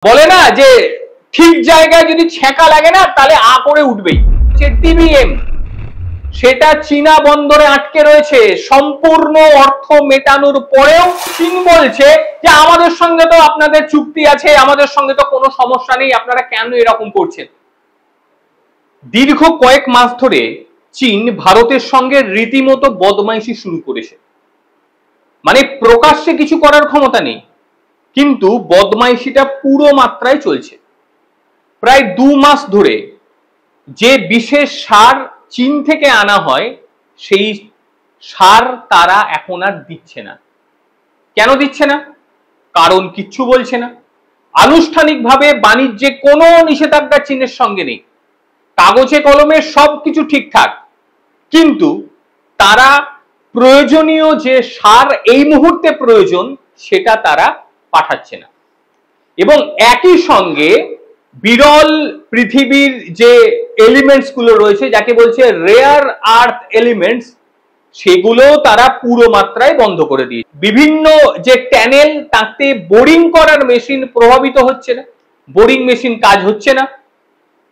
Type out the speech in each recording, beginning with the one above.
বলে না যে ঠিক জায়গায় যদি ছেঁকা লাগে না তাহলে আ করে উঠবেই। টিবিএম সেটা চীনা বন্দরে আটকে রয়েছে, সম্পূর্ণ অর্থ মেটানোর পরেও চীন বলছে যে আমাদের সঙ্গে তো আপনাদের চুক্তি আছে, আমাদের সঙ্গে তো কোনো সমস্যা নেই, আপনারা কেন এরকম করছেন। দীর্ঘ কয়েক মাস ধরে চীন ভারতের সঙ্গে রীতিমতো বদমাইশি শুরু করেছে। মানে প্রকাশ্যে কিছু করার ক্ষমতা নেই, কিন্তু বদমাইশিটা পুরো মাত্রায় চলছে। প্রায় 2 মাস ধরে যে বিশেষ সার চীন থেকে আনা হয় সেই সার তারা এখন আর দিচ্ছে না। কেন দিচ্ছে না? কারণ কিচ্ছু বলছে না। আনুষ্ঠানিকভাবে বাণিজ্যে কোনো নিষেধাজ্ঞা চীনের সঙ্গে নেই, কাগজে কলমে সবকিছু ঠিকঠাক, কিন্তু তারা প্রয়োজনীয় যে সার এই মুহূর্তে প্রয়োজন সেটা তারা পাঠাচ্ছে না। এবং একই সঙ্গে বিরল পৃথিবীর যে এলিমেন্টস গুলো রয়েছে, যাকে বলছে রেয়ার আর্থ এলিমেন্টস, সেগুলো তারা পুরো মাত্রায় বন্ধ করে দিয়েছে। বিভিন্ন যে ট্যানেল, তাতে বোরিং করার মেশিন প্রভাবিত হচ্ছে না, বোরিং মেশিন কাজ হচ্ছে না।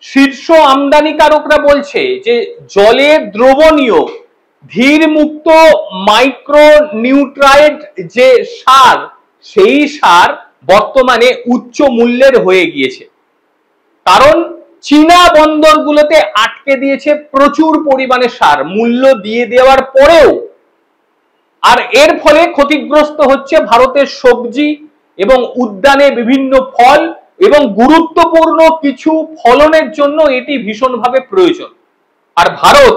শীর্ষ আমদানিকারকরা বলছে যে জলে দ্রবণীয় ধীর মুক্ত মাইক্রো নিউট্রায়েন্ট যে সার, সেই সার বর্তমানে উচ্চ মূল্যের হয়ে গিয়েছে, কারণ চীনা বন্দরগুলোতে আটকে দিয়েছে প্রচুর পরিমাণে সার মূল্য দিয়ে দেওয়ার পরেও। আর এর ফলে ক্ষতিগ্রস্ত হচ্ছে ভারতের সবজি এবং উদ্যানে বিভিন্ন ফল, এবং গুরুত্বপূর্ণ কিছু ফলনের জন্য এটি ভীষণভাবে প্রয়োজন। আর ভারত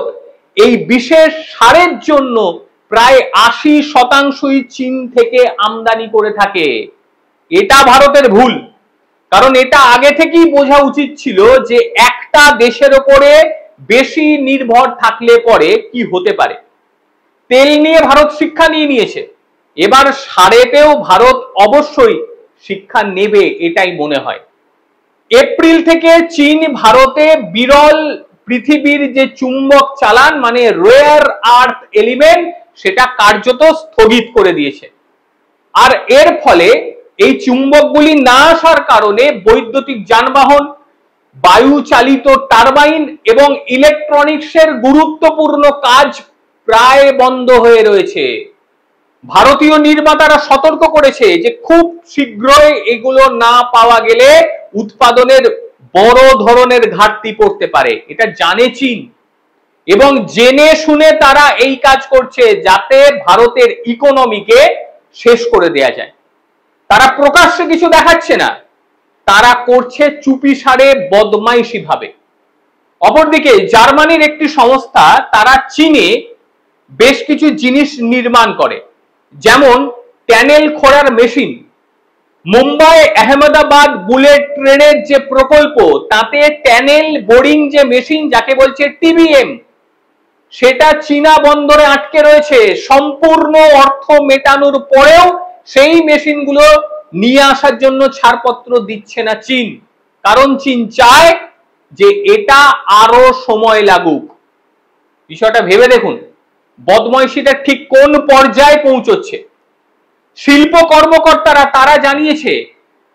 এই বিশেষ সারের জন্য প্রায় 80% চীন থেকে আমদানি করে থাকে। এটা ভারতের ভুল, কারণ এটা আগে থেকেই বোঝা উচিত ছিল যে একটা দেশের উপরে বেশি নির্ভর থাকলে পরে কি হতে পারে। তেল নিয়ে ভারত শিক্ষা নিয়েছে, এবার সারেতেও ভারত অবশ্যই শিক্ষা নেবে, এটাই মনে হয়। এপ্রিল থেকে চীন ভারতে বিরল পৃথিবীর যে চুম্বক চালান, মানে রেয়ার আর্থ এলিমেন্ট, সেটা কার্যত স্থগিত করে দিয়েছে। আর এর ফলে এই চুম্বকগুলি না আসার কারণে বৈদ্যুতিক যানবাহন, বায়ু চালিত টারবাইন এবং ইলেকট্রনিক্সের গুরুত্বপূর্ণ কাজ প্রায় বন্ধ হয়ে রয়েছে। ভারতীয় নির্মাতারা সতর্ক করেছে যে খুব শীঘ্রই এগুলো না পাওয়া গেলে উৎপাদনের বড় ধরনের ঘাটতি পড়তে পারে। এটা জানে চীন, এবং জেনে শুনে তারা এই কাজ করছে যাতে ভারতের ইকোনমিকে শেষ করে দেয়া যায়। তারা প্রকাশ্যে কিছু দেখাচ্ছে না, তারা করছে চুপিসারে বদমাইশি ভাবে। অপরদিকে জার্মানির একটি সংস্থা, তারা চীনে বেশ কিছু জিনিস নির্মাণ করে, যেমন ট্যানেল খোঁড়ার মেশিন। মুম্বাই আহমেদাবাদ বুলেট ট্রেনের যে প্রকল্প, তাতে ট্যানেল বোরিং যে মেশিন, যাকে বলছে টিবিএম, সেটা চীনা বন্দরে আটকে রয়েছে। সম্পূর্ণ অর্থ মেটানোর পরেও সেই মেশিনগুলো নিয়ে আসার জন্য ছাড়পত্র দিচ্ছে না চীন, কারণ চীন চায় যে এটা আরো সময় লাগুক। বিষয়টা ভেবে দেখুন বদমাইশিটা ঠিক কোন পর্যায়ে পৌঁছচ্ছে। শিল্প কর্মকর্তারা তারা জানিয়েছে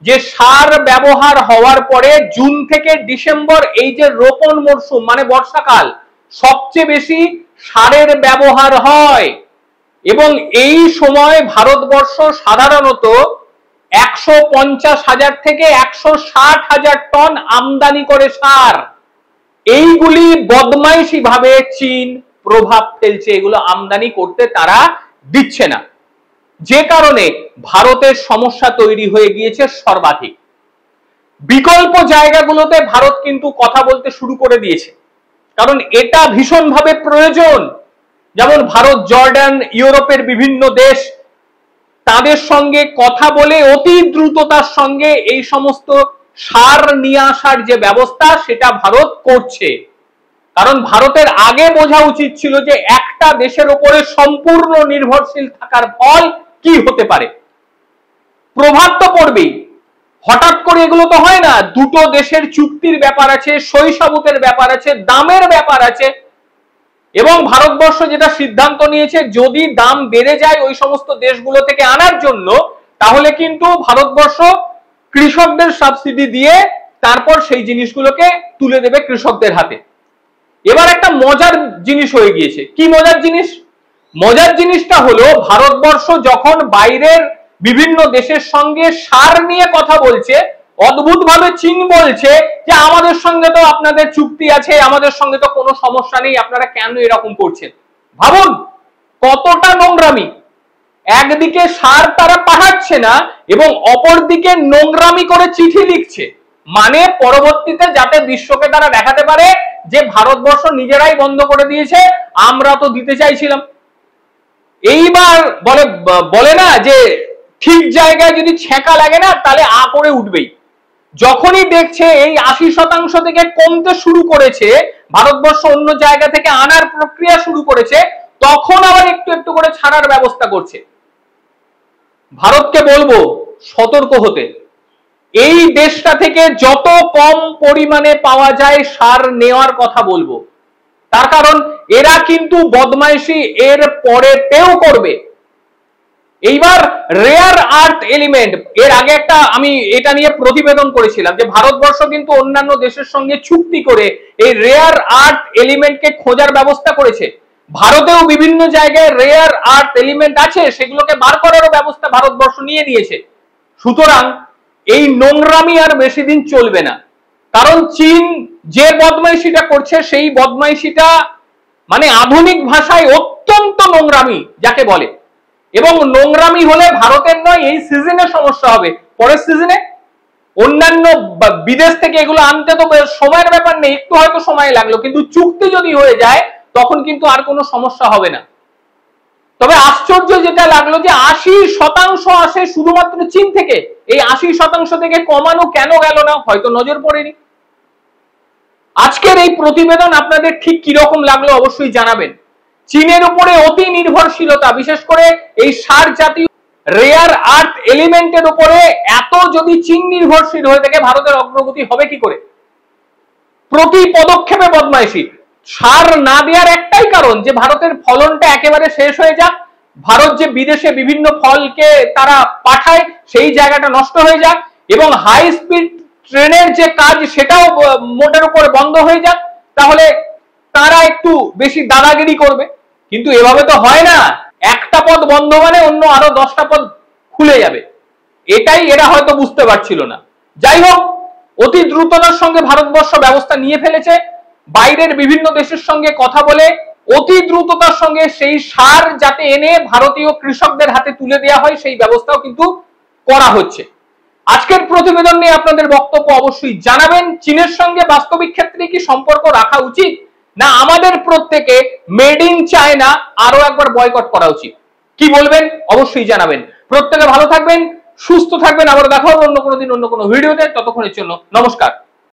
যে সার ব্যবহার হওয়ার পরে জুন থেকে ডিসেম্বর, এই যে রোপণ মরশুম মানে বর্ষাকাল, সবচেয়ে বেশি সারের ব্যবহার হয়। এবং এই সময় ভারতবর্ষ সাধারণত 150,000 থেকে 160,000 টন আমদানি করে সার। এইগুলি বদমাইশি ভাবে চীন প্রভাব ফেলছে, এগুলো আমদানি করতে তারা দিচ্ছে না, যে কারণে ভারতের সমস্যা তৈরি হয়ে গিয়েছে সর্বাধিক। বিকল্প জায়গাগুলোতে ভারত কিন্তু কথা বলতে শুরু করে দিয়েছে, কারণ এটা ভীষণভাবে প্রয়োজন। যেমন ভারত, জর্ডান, ইউরোপের বিভিন্ন দেশ, তাদের সঙ্গে কথা বলে অতি দ্রুততার সঙ্গে এই সমস্ত সার নিয়ে আসার যে ব্যবস্থা, সেটা ভারত করছে। কারণ ভারতের আগে বোঝা উচিত ছিল যে একটা দেশের উপরে সম্পূর্ণ নির্ভরশীল থাকার ফল কি হতে পারে। প্রভাব তো পড়বেই, হঠাৎ করে এগুলো তো হয় না। দুটো দেশের চুক্তির ব্যাপার আছে, সহিসাবুতের ব্যাপার আছে, দামের ব্যাপার আছে। এবং ভারতবর্ষ যেটা সিদ্ধান্ত নিয়েছে, যদি দাম বেড়ে যায় ওই সমস্ত দেশগুলো থেকে আনার জন্য, তাহলে কিন্তু ভারতবর্ষ কৃষকদের সাবসিডি দিয়ে তারপর সেই জিনিসগুলোকে তুলে দেবে কৃষকদের হাতে। এবার একটা মজার জিনিস হয়ে গিয়েছে। কি মজার জিনিস? মজার জিনিসটা হলো ভারতবর্ষ যখন বাইরের বিভিন্ন দেশের সঙ্গে সার নিয়ে কথা বলছে, অদ্ভুতভাবে চীন বলছে যে আমাদের সঙ্গে তো আপনাদের চুক্তি আছে, আমাদের সঙ্গে তো কোনো সমস্যা নেই, আপনারা কেন এরকম করছেন? ভাবুন কতটা নোংরামি। একদিকে সার তারা পাঠাচ্ছে না এবং অপরদিকে নোংরামি করে চিঠি লিখছে, মানে পরবর্তীতে যাতে বিশ্বকে তারা দেখাতে পারে যে ভারতবর্ষ নিজেরাই বন্ধ করে দিয়েছে, আমরা তো দিতে চাইছিলাম। এইবার বলে না যে ঠিক জায়গায় যদি ছ্যাঁকা লাগে না তাহলে আ করে উঠবেই। যখনই দেখছে এই 80% থেকে কমতে শুরু করেছে, ভারতবর্ষ অন্য জায়গা থেকে আনার প্রক্রিয়া শুরু করেছে, তখন আবার একটু একটু করে ছাড়ার ব্যবস্থা করছে। ভারতকে বলবো সতর্ক হতে। এই দেশটা থেকে যত কম পরিমাণে পাওয়া যায় সার নেওয়ার কথা বলবো, তার কারণ এরা কিন্তু বদমাইশি এর পরেতেও করবে। এইবার রেয়ার আর্থ এলিমেন্ট, এর আগে একটা আমি এটা নিয়ে প্রতিবেদন করেছিলাম যে ভারতবর্ষ কিন্তু অন্যান্য দেশের সঙ্গে চুক্তি করে এই রেয়ার আর্থ এলিমেন্টকে খোঁজার ব্যবস্থা করেছে। ভারতেও বিভিন্ন জায়গায় রেয়ার আর্থ এলিমেন্ট আছে, সেগুলোকে বার করারও ব্যবস্থা ভারতবর্ষ নিয়ে নিয়েছে। সুতরাং এই নোংরামি আর বেশি দিন চলবে না, কারণ চীন যে বদমাইশিটা করছে সেই বদমাইশিটা মানে আধুনিক ভাষায় অত্যন্ত নোংরামি যাকে বলে, এবং নোংরামি হলে ভারতের নয় এই সিজনে সমস্যা হবে, পরের সিজনে অন্যান্য বিদেশ থেকে এগুলো আনতে তো সময়ের ব্যাপার নেই, একটু হয়তো সময় লাগলো, কিন্তু চুক্তি যদি হয়ে যায় তখন কিন্তু আর কোনো সমস্যা হবে না। তবে আশ্চর্য যেটা লাগলো যে 80% আসে শুধুমাত্র চীন থেকে, এই 80% থেকে কমানো কেন গেল না, হয়তো নজর পড়েনি। আজকের এই প্রতিবেদন আপনাদের ঠিক কিরকম লাগলো অবশ্যই জানাবেন। চীনের উপরে অতি নির্ভরশীলতা, বিশেষ করে এই সার জাতীয় রেয়ার আর্থ এলিমেন্টের উপরে এত যদি চীন নির্ভরশীল হয়ে থাকে, ভারতের অগ্রগতি হবে কি করে? প্রতি পদক্ষেপে বদমাইশি। সার না দেওয়ার একটাই কারণ যে ভারতের ফলনটা একেবারে শেষ হয়ে যাক, ভারত যে বিদেশে বিভিন্ন ফলকে তারা পাঠায় সেই জায়গাটা নষ্ট হয়ে যাক, এবং হাই স্পিড ট্রেনের যে কাজ সেটাও মোটের উপরে বন্ধ হয়ে যাক, তাহলে তারা একটু বেশি দাদাগিরি করবে। কিন্তু এভাবে তো হয় না, একটা পথ বন্ধ মানে অন্য আরো 10টা পথ খুলে যাবে, এটাই এরা হয়তো বুঝতে পারছিল না। যাই হোক, অতি দ্রুততার সঙ্গে ভারতবর্ষ ব্যবস্থা নিয়ে ফেলেছে, বাইরের বিভিন্ন দেশের সঙ্গে কথা বলে অতি দ্রুততার সঙ্গে সেই সার যাতে এনে ভারতীয় কৃষকদের হাতে তুলে দেওয়া হয় সেই ব্যবস্থাও কিন্তু করা হচ্ছে। আজকের প্রতিবেদন নিয়ে আপনাদের বক্তব্য অবশ্যই জানাবেন। চীনের সঙ্গে বাস্তবিক ক্ষেত্রে কি সম্পর্ক রাখা উচিত, না আমাদের প্রত্যেকে মেড ইন চায়না আরো একবার বয়কট করা উচিত? কি বলবেন অবশ্যই জানাবেন। প্রত্যেকে ভালো থাকবেন, সুস্থ থাকবেন, আবার দেখা হবে অন্য কোনো দিন অন্য কোনো ভিডিওতে। ততক্ষণের জন্য নমস্কার।